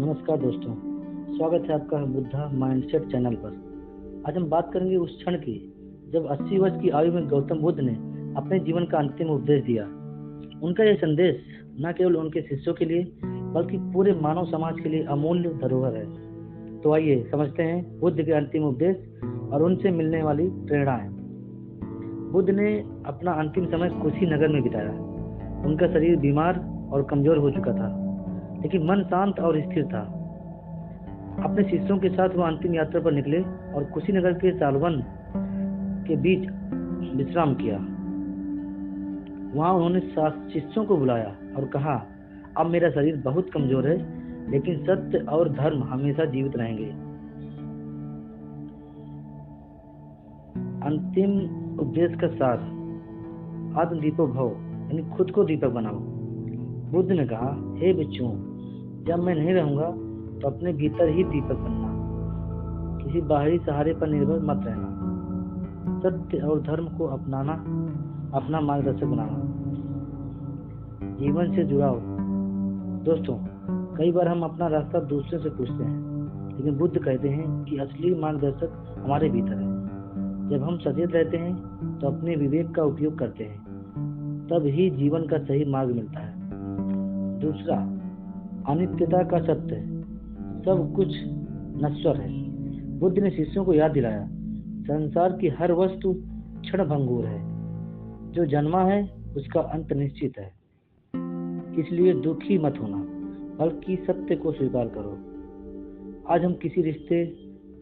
नमस्कार दोस्तों, स्वागत है आपका बुद्धा माइंडसेट चैनल पर। आज हम बात करेंगे उस क्षण की जब 80 वर्ष की आयु में गौतम बुद्ध ने अपने जीवन का अंतिम उपदेश दिया। उनका यह संदेश न केवल उनके शिष्यों के लिए बल्कि पूरे मानव समाज के लिए अमूल्य धरोहर है। तो आइए समझते हैं बुद्ध के अंतिम उपदेश और उनसे मिलने वाली प्रेरणाएं। बुद्ध ने अपना अंतिम समय कुशीनगर में बिताया। उनका शरीर बीमार और कमजोर हो चुका था, लेकिन मन शांत और स्थिर था। अपने शिष्यों के साथ वह अंतिम यात्रा पर निकले और कुशीनगर के सालवन के बीच विश्राम किया। वहां उन्होंने शिष्यों को बुलाया और कहा, अब मेरा शरीर बहुत कमजोर है, लेकिन सत्य और धर्म हमेशा जीवित रहेंगे। अंतिम उपदेश का सार, आत्म दीपक भव, यानी खुद को दीपक बनाओ। बुद्ध ने कहा, हे भिक्षुओं, जब मैं नहीं रहूंगा तो अपने भीतर ही दीपक बनना, किसी बाहरी सहारे पर निर्भर मत रहना, सत्य और धर्म को अपनाना, अपना मार्गदर्शक बनाना, जीवन से जुड़ाओ। दोस्तों, कई बार हम अपना रास्ता दूसरे से पूछते हैं, लेकिन बुद्ध कहते हैं कि असली मार्गदर्शक हमारे भीतर है। जब हम सचेत रहते हैं तो अपने विवेक का उपयोग करते हैं, तब ही जीवन का सही मार्ग मिलता है। दूसरा, अनित्यता का सत्य, सब कुछ नश्वर है। बुद्ध ने शिष्यों को याद दिलाया, संसार की हर वस्तु क्षणभंगुर है, जो जन्मा है उसका अंत निश्चित है। इसलिए दुखी मत होना, बल्कि सत्य को स्वीकार करो। आज हम किसी रिश्ते,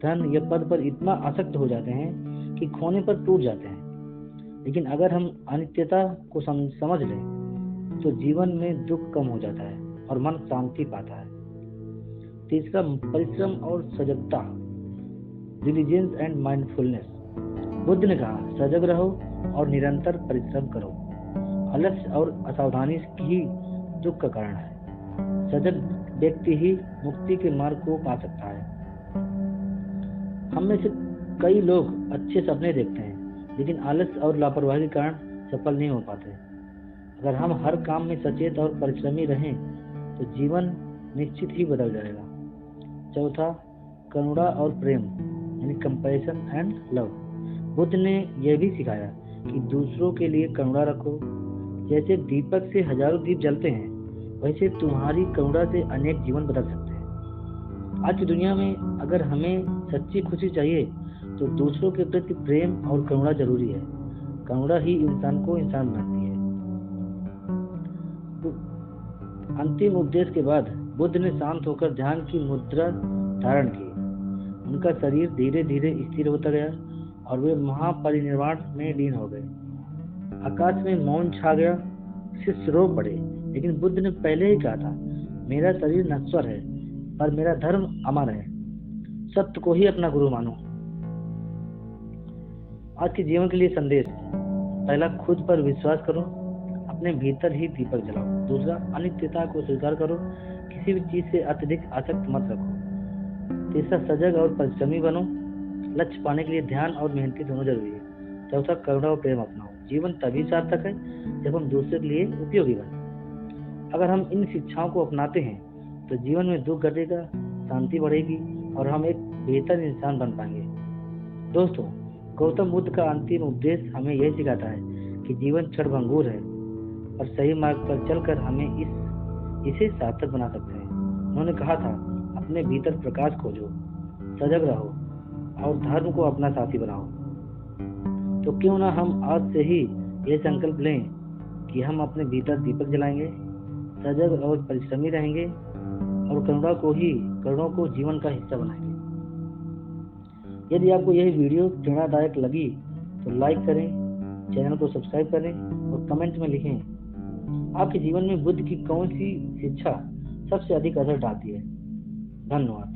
धन या पद पर इतना आसक्त हो जाते हैं कि खोने पर टूट जाते हैं, लेकिन अगर हम अनित्यता को समझ लें तो जीवन में दुख कम हो जाता है और मन शांति पाता है। तीसरा, परिश्रम और सजगता, डिलिजेंस एंड माइंडफुलनेस। बुद्ध ने कहा, सजग रहो और निरंतर परिश्रम करो। आलस्य और असावधानी ही दुख का कारण है। सजग व्यक्ति ही मुक्ति के मार्ग को पा सकता है। हम में से कई लोग अच्छे सपने देखते हैं, लेकिन आलस्य और लापरवाही के कारण सफल नहीं हो पाते। अगर हम हर काम में सचेत और परिश्रमी रहें तो जीवन निश्चित ही बदल जाएगा। चौथा, करुणा और प्रेम, यानी कंपैशन एंड लव। बुद्ध ने यह भी सिखाया कि दूसरों के लिए करुणा रखो। जैसे दीपक से हजारों दीप जलते हैं, वैसे तुम्हारी करुणा से अनेक जीवन बदल सकते हैं। आज की दुनिया में अगर हमें सच्ची खुशी चाहिए तो दूसरों के प्रति प्रेम और करुणा जरूरी है। करुणा ही इंसान को इंसान बनाती है। अंतिम उपदेश के बाद बुद्ध ने शांत होकर ध्यान की मुद्रा धारण की। उनका शरीर धीरे धीरे स्थिर होता गया और वे महापरिनिर्वाण में लीन हो गए। आकाश में मौन छा गया। शिष्य रो पड़े, लेकिन बुद्ध ने पहले ही कहा था, मेरा शरीर नश्वर है पर मेरा धर्म अमर है। सत्य को ही अपना गुरु मानो। आज के जीवन के लिए संदेश, पहला, खुद पर विश्वास करो, अपने भीतर ही दीपक जलाओ। दूसरा, अनित्यता को स्वीकार करो, किसी भी चीज से अत्यधिक आसक्त मत रखो। तीसरा, सजग और परिश्रमी बनो, लक्ष्य पाने के लिए ध्यान और मेहनती दोनों जरूरी है। चौथा, करुणा और प्रेम अपनाओ। जीवन तभी सार्थक है जब हम दूसरे के लिए उपयोगी बने। अगर हम इन शिक्षाओं को अपनाते हैं तो जीवन में दुख घटेगा, शांति बढ़ेगी और हम एक बेहतर इंसान बन पाएंगे। दोस्तों, गौतम बुद्ध का अंतिम उपदेश हमें यह सिखाता है कि जीवन क्षणभंगुर है और सही मार्ग पर चलकर हमें इसे सार्थक बना सकते हैं। उन्होंने कहा था, अपने भीतर प्रकाश खोजो, सजग रहो और धर्म को अपना साथी बनाओ। तो क्यों ना हम आज से ही यह संकल्प लें कि हम अपने भीतर दीपक जलाएंगे, सजग और परिश्रमी रहेंगे और करुणा को जीवन का हिस्सा बनाएंगे। यदि आपको यह वीडियो प्रेरणादायक लगी तो लाइक करें, चैनल को सब्सक्राइब करें और कमेंट में लिखें आपके जीवन में बुद्ध की कौन सी शिक्षा सबसे अधिक असर डालती है। धन्यवाद।